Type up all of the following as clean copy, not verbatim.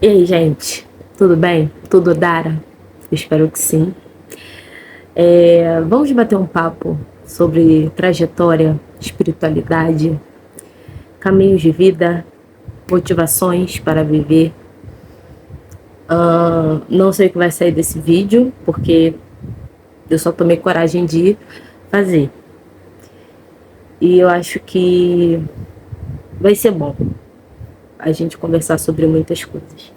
E aí, gente? Tudo bem? Tudo Dara? Eu espero que sim. Vamos bater um papo sobre trajetória, espiritualidade, caminhos de vida, motivações para viver. Não sei o que vai sair desse vídeo, porque eu só tomei coragem de fazer. E eu acho que vai ser bom a gente conversar sobre muitas coisas.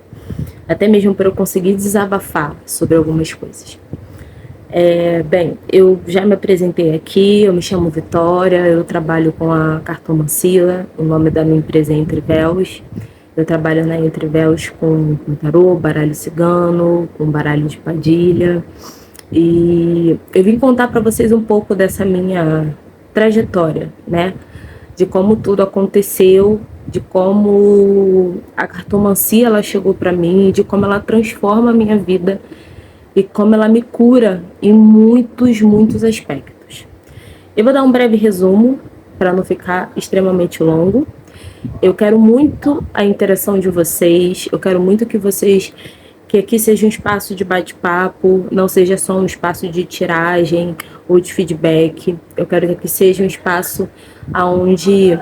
Até mesmo para eu conseguir desabafar sobre algumas coisas. Bem, eu já me apresentei aqui, eu me chamo Vitória, eu trabalho com a cartomancia, o nome da minha empresa é Entre Véus. Eu trabalho na Entre Véus com tarô, baralho cigano, com baralho de padilha. E eu vim contar para vocês um pouco dessa minha trajetória, né? De como tudo aconteceu, de como a cartomancia ela chegou para mim, de como ela transforma a minha vida e como ela me cura em muitos aspectos. Eu vou dar um breve resumo para não ficar extremamente longo. Eu quero muito a interação de vocês, eu quero muito que aqui seja um espaço de bate-papo, não seja só um espaço de tiragem ou de feedback. Eu quero que aqui seja um espaço onde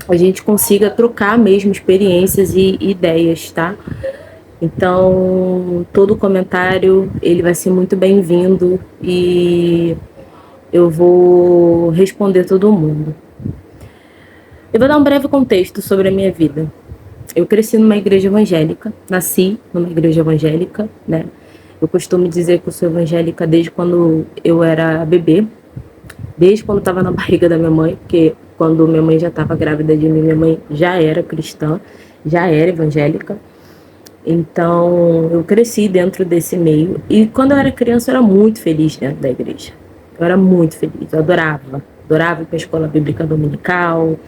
a gente consiga trocar mesmo experiências e ideias, tá? Então, todo comentário, ele vai ser muito bem-vindo e eu vou responder todo mundo. Eu vou dar um breve contexto sobre a minha vida. Eu cresci numa igreja evangélica, nasci numa igreja evangélica, né? Eu costumo dizer que eu sou evangélica desde quando eu era bebê, desde quando eu estava na barriga da minha mãe, porque quando minha mãe já estava grávida de mim, minha mãe já era cristã, já era evangélica. Então, eu cresci dentro desse meio. E quando eu era criança, eu era muito feliz dentro da igreja. Eu era muito feliz, eu adorava. Adorava ir para a escola bíblica dominical,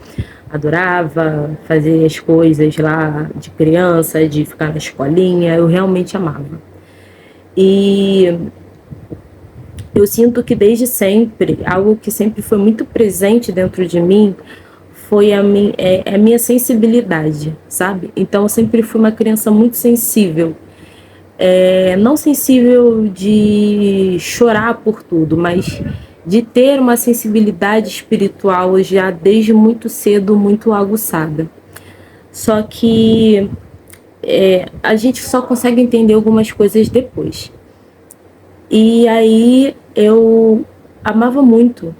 adorava fazer as coisas lá de criança, de ficar na escolinha. Eu realmente amava. E eu sinto que desde sempre, algo que sempre foi muito presente dentro de mim, foi a minha sensibilidade, sabe? Então eu sempre fui uma criança muito sensível. Não sensível de chorar por tudo, mas de ter uma sensibilidade espiritual já desde muito cedo, muito aguçada. Só que a gente só consegue entender algumas coisas depois. E aí eu amava muito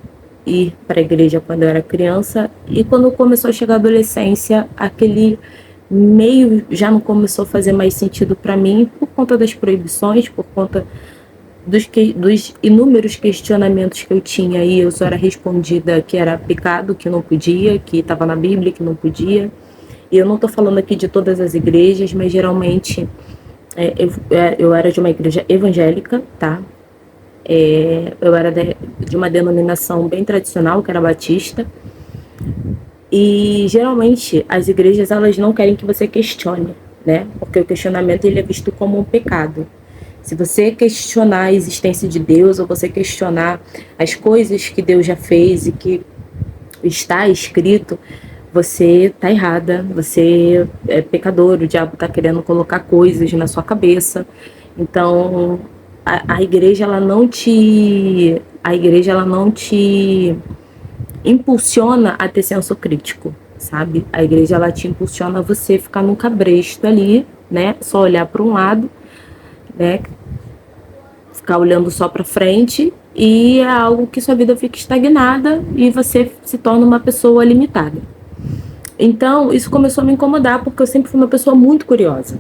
ir para a igreja quando eu era criança, e quando começou a chegar a adolescência, aquele meio já não começou a fazer mais sentido para mim por conta das proibições, por conta dos inúmeros questionamentos que eu tinha, e eu só era respondida que era pecado, que não podia, que estava na Bíblia, que não podia. E eu não estou falando aqui de todas as igrejas, mas geralmente eu era de uma igreja evangélica, tá? Eu era de uma denominação bem tradicional, que era batista. E geralmente as igrejas elas não querem que você questione, né? Porque o questionamento ele é visto como um pecado. Se você questionar a existência de Deus, ou você questionar as coisas que Deus já fez e que está escrito, você está errada, você é pecador, o diabo está querendo colocar coisas na sua cabeça. Então, a igreja ela não te impulsiona a ter senso crítico, sabe? A igreja ela te impulsiona a você ficar num cabresto ali, né? Só olhar para um lado, né? Ficar olhando só para frente, e é algo que sua vida fica estagnada e você se torna uma pessoa limitada. Então, isso começou a me incomodar porque eu sempre fui uma pessoa muito curiosa,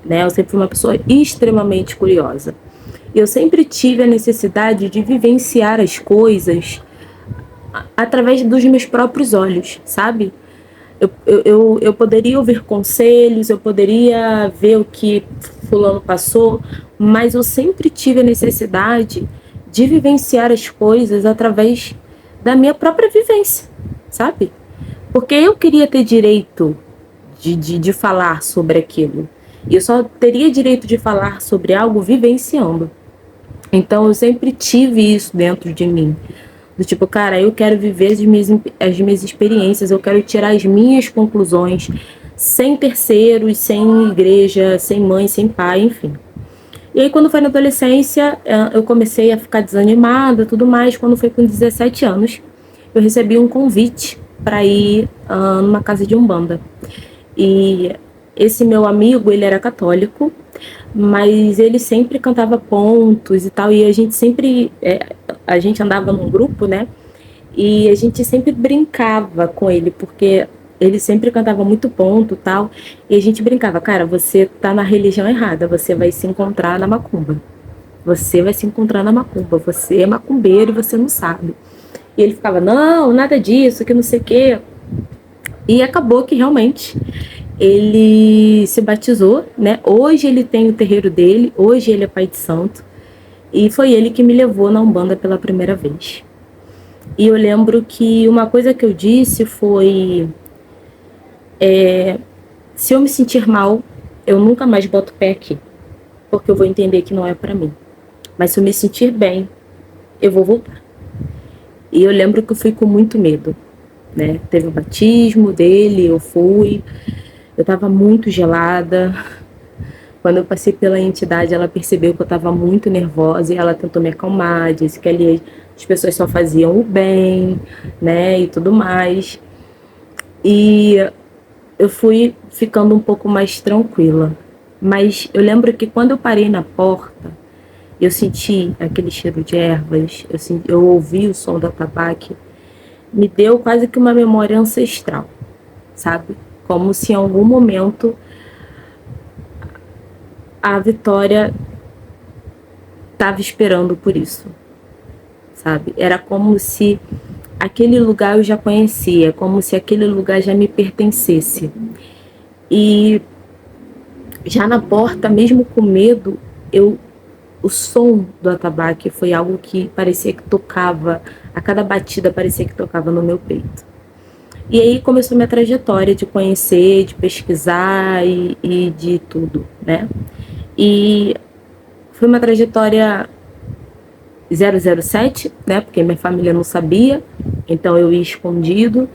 né? Eu sempre fui uma pessoa extremamente curiosa. Eu sempre tive a necessidade de vivenciar as coisas através dos meus próprios olhos, sabe? Eu poderia ouvir conselhos, eu poderia ver o que fulano passou, mas eu sempre tive a necessidade de vivenciar as coisas através da minha própria vivência, sabe? Porque eu queria ter direito de falar sobre aquilo. E eu só teria direito de falar sobre algo vivenciando. Então eu sempre tive isso dentro de mim. Do tipo, cara, eu quero viver as minhas experiências, eu quero tirar as minhas conclusões, sem terceiros, sem igreja, sem mãe, sem pai, enfim. E aí quando foi na adolescência, eu comecei a ficar desanimada, tudo mais. Quando foi com 17 anos, eu recebi um convite para ir numa casa de umbanda. E esse meu amigo, ele era católico, mas ele sempre cantava pontos e tal, e a gente sempre, a gente andava num grupo, né, e a gente sempre brincava com ele, porque ele sempre cantava muito ponto e tal, e a gente brincava, cara, você tá na religião errada, você vai se encontrar na macumba, você vai se encontrar na macumba, você é macumbeiro e você não sabe. E ele ficava, não, nada disso, que não sei o quê. E acabou que realmente ele se batizou, né? Hoje ele tem o terreiro dele, hoje ele é pai de santo. E foi ele que me levou na Umbanda pela primeira vez. E eu lembro que uma coisa que eu disse foi: se eu me sentir mal, eu nunca mais boto pé aqui, porque eu vou entender que não é para mim. Mas se eu me sentir bem, eu vou voltar. E eu lembro que eu fui com muito medo, né? Teve o batismo dele, eu fui. Eu estava muito gelada. Quando eu passei pela entidade, ela percebeu que eu estava muito nervosa e ela tentou me acalmar, disse que ali as pessoas só faziam o bem, né, e tudo mais. E eu fui ficando um pouco mais tranquila. Mas eu lembro que quando eu parei na porta, eu senti aquele cheiro de ervas, eu ouvi o som da tabaque, me deu quase que uma memória ancestral, sabe? Como se em algum momento a Vitória estava esperando por isso, sabe? Era como se aquele lugar eu já conhecia, como se aquele lugar já me pertencesse. E já na porta, mesmo com medo, o som do atabaque foi algo que parecia que tocava, a cada batida parecia que tocava no meu peito. E aí começou minha trajetória de conhecer, de pesquisar e de tudo, né? E foi uma trajetória 007, né? Porque minha família não sabia, então eu ia escondido.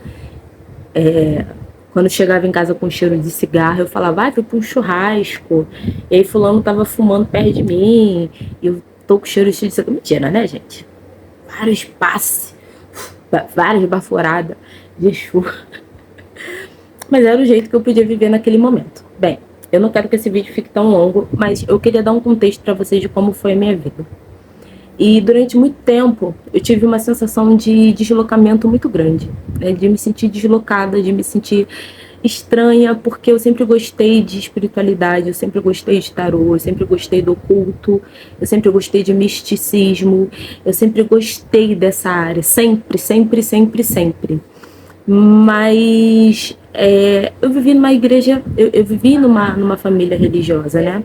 Quando chegava em casa com cheiro de cigarro, eu falava, fui para um churrasco. E aí fulano tava fumando perto de mim, e eu tô com cheiro de cigarro. Mentira, né, gente? Vários passes, várias baforadas de chuva. Mas era o jeito que eu podia viver naquele momento. Bem, eu não quero que esse vídeo fique tão longo, mas eu queria dar um contexto para vocês de como foi a minha vida. E durante muito tempo eu tive uma sensação de deslocamento muito grande, né? De me sentir deslocada, de me sentir estranha, porque eu sempre gostei de espiritualidade, eu sempre gostei de tarô, eu sempre gostei do oculto, eu sempre gostei de misticismo, eu sempre gostei dessa área, sempre, sempre, sempre, sempre. Mas eu vivi numa igreja, eu vivi numa família religiosa, né?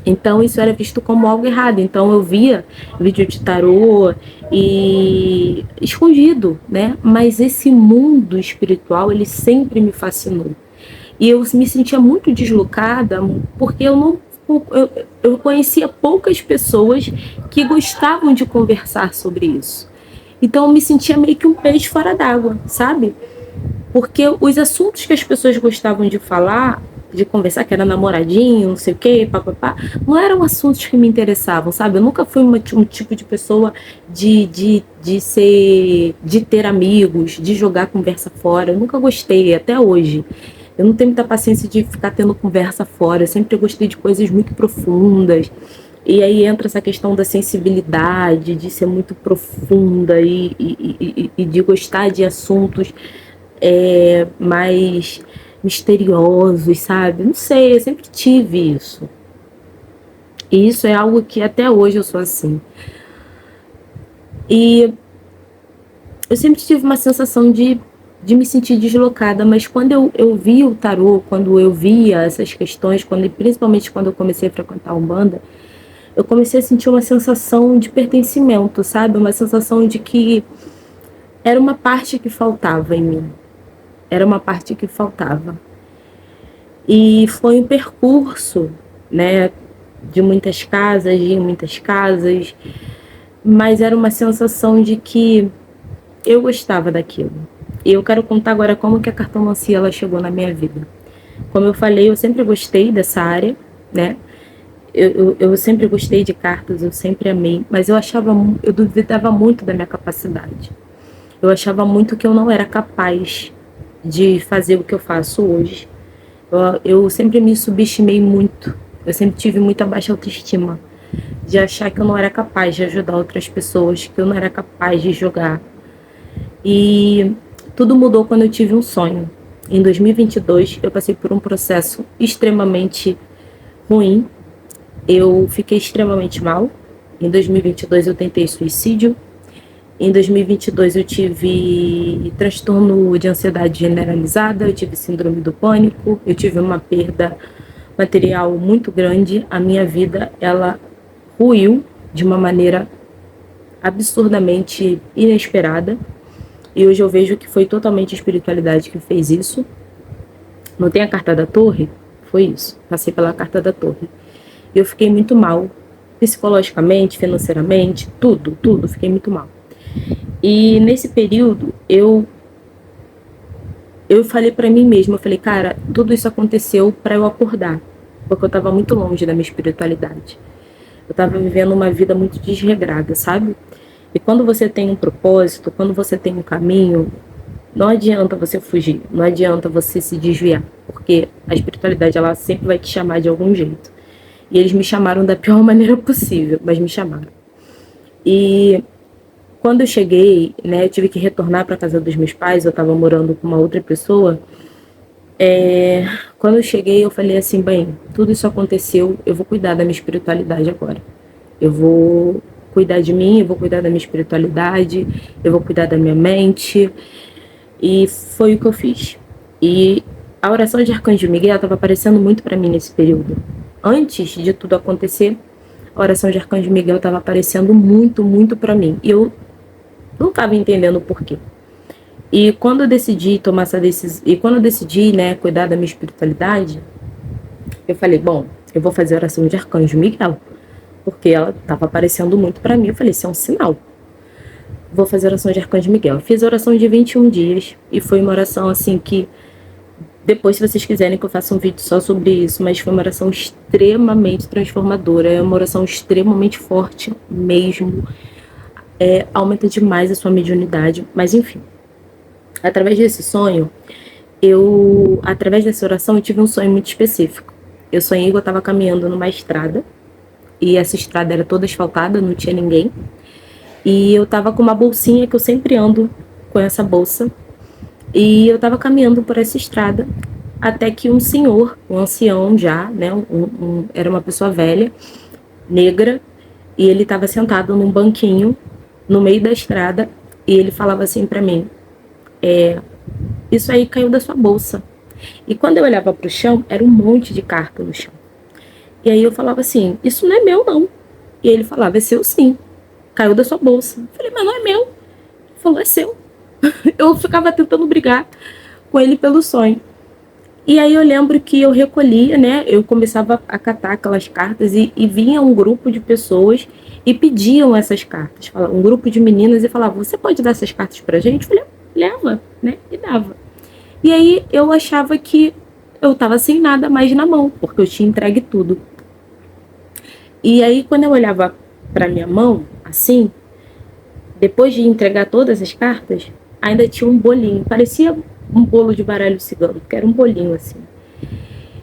Então isso era visto como algo errado. Então eu via vídeo de tarô e escondido, né? Mas esse mundo espiritual, ele sempre me fascinou. E eu me sentia muito deslocada porque eu conhecia poucas pessoas que gostavam de conversar sobre isso. Então eu me sentia meio que um peixe fora d'água, sabe? Porque os assuntos que as pessoas gostavam de falar, de conversar, que era namoradinho, não sei o quê, papapá, não eram assuntos que me interessavam, sabe? Eu nunca fui um tipo de pessoa de ter amigos, de jogar conversa fora. Eu nunca gostei, até hoje. Eu não tenho muita paciência de ficar tendo conversa fora. Eu sempre gostei de coisas muito profundas. E aí entra essa questão da sensibilidade, de ser muito profunda e de gostar de assuntos mais misteriosos, sabe? Não sei, eu sempre tive isso. E isso é algo que até hoje eu sou assim. E eu sempre tive uma sensação de me sentir deslocada, mas quando eu vi o tarô, quando eu via essas questões, principalmente quando eu comecei a frequentar a Umbanda, eu comecei a sentir uma sensação de pertencimento, sabe? Uma sensação de que era uma parte que faltava em mim. Era uma parte que faltava. E foi um percurso, né, de muitas casas, mas era uma sensação de que eu gostava daquilo. E eu quero contar agora como que a cartomancia ela chegou na minha vida. Como eu falei, eu sempre gostei dessa área, né? Eu sempre gostei de cartas, eu sempre amei, mas eu duvidava muito da minha capacidade. Eu achava muito que eu não era capaz de fazer o que eu faço hoje. Eu sempre me subestimei muito. Eu sempre tive muita baixa autoestima, de achar que eu não era capaz de ajudar outras pessoas, que eu não era capaz de jogar. E tudo mudou quando eu tive um sonho. Em 2022, eu passei por um processo extremamente ruim. Eu fiquei extremamente mal. Em 2022, eu tentei suicídio. Em 2022, eu tive transtorno de ansiedade generalizada, eu tive síndrome do pânico, eu tive uma perda material muito grande. A minha vida, ela ruiu de uma maneira absurdamente inesperada. E hoje eu vejo que foi totalmente a espiritualidade que fez isso. Não tem a carta da torre? Foi isso. Passei pela carta da torre. E eu fiquei muito mal, psicologicamente, financeiramente, tudo. Fiquei muito mal. E nesse período, eu falei pra mim mesma, eu falei, cara, tudo isso aconteceu pra eu acordar. Porque eu tava muito longe da minha espiritualidade. Eu tava vivendo uma vida muito desregrada, sabe? E quando você tem um propósito, quando você tem um caminho, não adianta você fugir, não adianta você se desviar, porque a espiritualidade, ela sempre vai te chamar de algum jeito. E eles me chamaram da pior maneira possível, mas me chamaram. E quando eu cheguei, né, eu tive que retornar para casa dos meus pais, eu estava morando com uma outra pessoa. Quando eu cheguei, eu falei assim, bem, tudo isso aconteceu, eu vou cuidar da minha espiritualidade agora. Eu vou cuidar de mim, eu vou cuidar da minha espiritualidade, eu vou cuidar da minha mente. E foi o que eu fiz. E a oração de Arcanjo Miguel estava aparecendo muito para mim nesse período. Antes de tudo acontecer, a oração de Arcanjo Miguel estava aparecendo muito para mim. E eu não estava entendendo o porquê. E quando eu decidi tomar essa decisão, e quando eu decidi, né, cuidar da minha espiritualidade, eu falei, bom, eu vou fazer a oração de Arcanjo Miguel, porque ela estava aparecendo muito para mim. Eu falei, isso é um sinal. Vou fazer a oração de Arcanjo Miguel. Eu fiz a oração de 21 dias e foi uma oração assim que, depois, se vocês quiserem que eu faça um vídeo só sobre isso, mas foi uma oração extremamente transformadora, é uma oração extremamente forte mesmo, aumenta demais a sua mediunidade, mas enfim. Através desse sonho, através dessa oração, eu tive um sonho muito específico. Eu sonhei que eu estava caminhando numa estrada, e essa estrada era toda asfaltada, não tinha ninguém. E eu tava com uma bolsinha, que eu sempre ando com essa bolsa. E eu tava caminhando por essa estrada, até que um senhor, um ancião já, né, era uma pessoa velha, negra, e ele tava sentado num banquinho, no meio da estrada, e ele falava assim pra mim, isso aí caiu da sua bolsa. E quando eu olhava pro chão, era um monte de carta no chão. E aí eu falava assim, isso não é meu não. E ele falava, é seu sim. Caiu da sua bolsa. Eu falei, mas não é meu. Ele falou, é seu. Eu ficava tentando brigar com ele pelo sonho. E aí eu lembro que eu recolhia, né? Eu começava a catar aquelas cartas e vinha um grupo de pessoas e pediam essas cartas. Um grupo de meninas e falava, você pode dar essas cartas pra gente? Eu falei, leva, né? E dava. E aí eu achava que eu tava sem nada mais na mão, porque eu tinha entregue tudo. E aí quando eu olhava pra minha mão, assim, depois de entregar todas as cartas, ainda tinha um bolinho, parecia um bolo de baralho cigano, porque era um bolinho assim.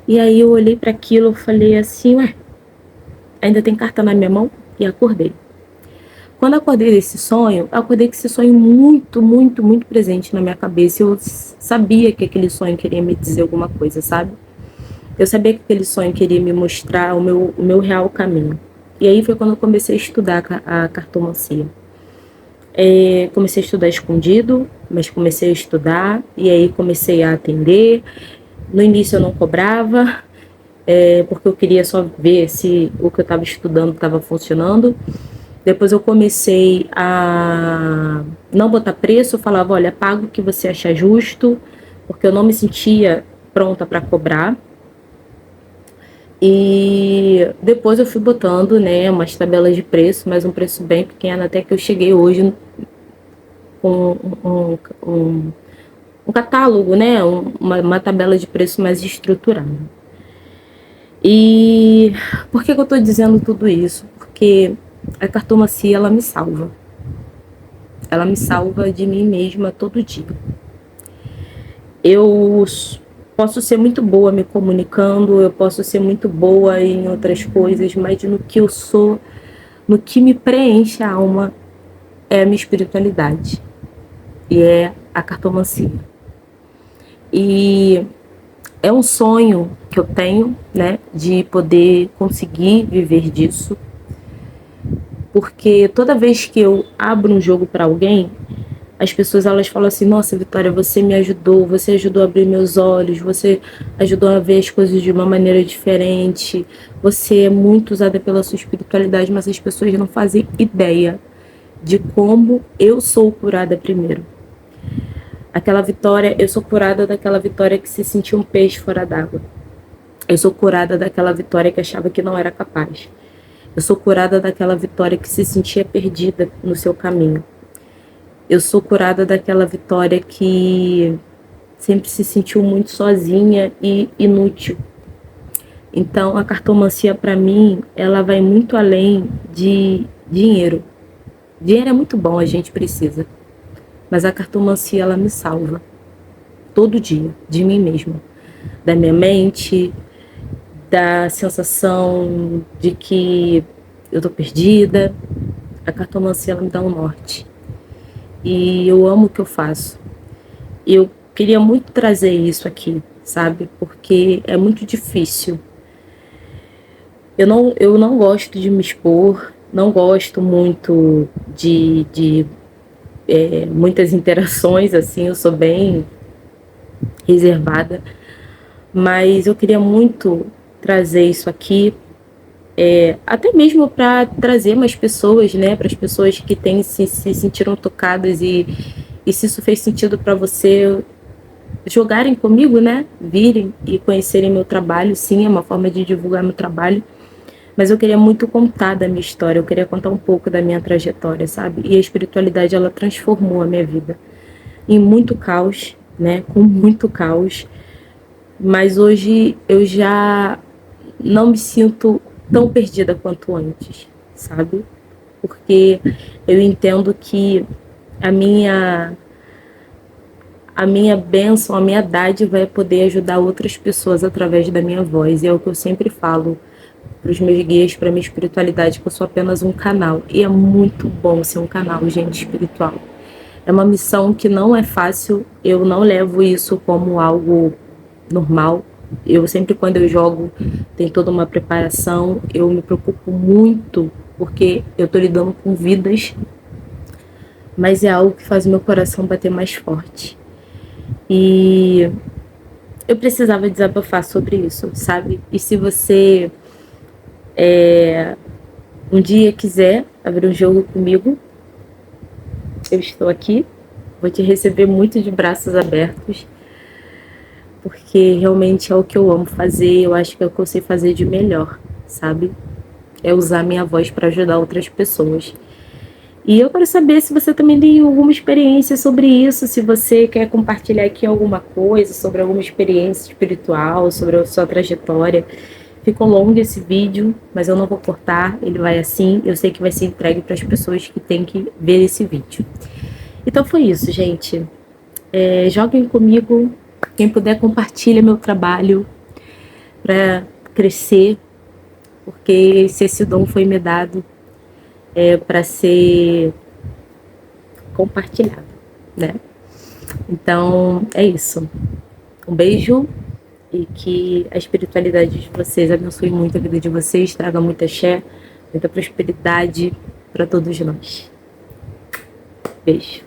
E aí eu olhei para aquilo, eu falei assim, ué, ainda tem carta na minha mão? E acordei. Quando eu acordei desse sonho, eu acordei com esse sonho muito presente na minha cabeça. Eu sabia que aquele sonho queria me dizer alguma coisa, sabe? Eu sabia que aquele sonho queria me mostrar o meu real caminho. E aí foi quando eu comecei a estudar a cartomancia. Comecei a estudar escondido, mas comecei a estudar e aí comecei a atender. No início eu não cobrava, porque eu queria só ver se o que eu estava estudando estava funcionando. Depois eu comecei a não botar preço, eu falava, olha, paga o que você achar justo, porque eu não me sentia pronta para cobrar. E depois eu fui botando, né, umas tabelas de preço, mas um preço bem pequeno, até que eu cheguei hoje com um catálogo, né? Uma tabela de preço mais estruturada. E por que eu estou dizendo tudo isso? Porque a cartomancia, ela me salva. Ela me salva de mim mesma todo dia. Eu posso ser muito boa me comunicando, eu posso ser muito boa em outras coisas, mas no que eu sou, no que me preenche a alma, é a minha espiritualidade. E é a cartomancia. E é um sonho que eu tenho, né, de poder conseguir viver disso. Porque toda vez que eu abro um jogo para alguém, as pessoas elas falam assim: nossa, Vitória, você me ajudou, você ajudou a abrir meus olhos, você ajudou a ver as coisas de uma maneira diferente, você é muito usada pela sua espiritualidade, mas as pessoas não fazem ideia de como eu sou curada primeiro. Aquela Vitória, eu sou curada daquela Vitória que se sentia um peixe fora d'água. Eu sou curada daquela Vitória que achava que não era capaz. Eu sou curada daquela Vitória que se sentia perdida no seu caminho. Eu sou curada daquela Vitória que sempre se sentiu muito sozinha e inútil. Então, a cartomancia, para mim, ela vai muito além de dinheiro. Dinheiro é muito bom, a gente precisa. Mas a cartomancia, ela me salva. Todo dia, de mim mesma. Da minha mente, da sensação de que eu tô perdida. A cartomancia, ela me dá um norte. E eu amo o que eu faço. Eu queria muito trazer isso aqui, sabe? Porque é muito difícil. Eu não gosto de me expor, não gosto muito de muitas interações, assim, eu sou bem reservada. Mas eu queria muito trazer isso aqui, até mesmo para trazer mais pessoas, né? Para as pessoas que se sentiram tocadas e se isso fez sentido para você, jogarem comigo, né? Virem e conhecerem meu trabalho. Sim, é uma forma de divulgar meu trabalho. Mas eu queria muito contar da minha história, eu queria contar um pouco da minha trajetória, sabe? E a espiritualidade, ela transformou a minha vida em muito caos, né? Com muito caos. Mas hoje eu já não me sinto tão perdida quanto antes, sabe? Porque eu entendo que a minha bênção, a minha dádiva é poder ajudar outras pessoas através da minha voz. E é o que eu sempre falo para os meus guias, para minha espiritualidade, que eu sou apenas um canal. E é muito bom ser um canal, gente, espiritual. É uma missão que não é fácil, eu não levo isso como algo normal. Eu sempre, quando eu jogo, tem toda uma preparação, eu me preocupo muito, porque eu tô lidando com vidas, mas é algo que faz o meu coração bater mais forte. E eu precisava desabafar sobre isso, sabe? E se você um dia quiser abrir um jogo comigo, eu estou aqui, vou te receber muito de braços abertos, porque realmente é o que eu amo fazer, eu acho que é o que eu sei fazer de melhor, sabe? É usar minha voz para ajudar outras pessoas. E eu quero saber se você também tem alguma experiência sobre isso, se você quer compartilhar aqui alguma coisa sobre alguma experiência espiritual, sobre a sua trajetória. Ficou longo esse vídeo, mas eu não vou cortar, ele vai assim, eu sei que vai ser entregue para as pessoas que têm que ver esse vídeo. Então foi isso, gente. Joguem comigo, quem puder compartilha meu trabalho para crescer, porque se esse dom foi me dado, para ser compartilhado, né? Então é isso. Um beijo e que a espiritualidade de vocês abençoe muito a vida de vocês, traga muita axé, muita prosperidade para todos nós. Beijo.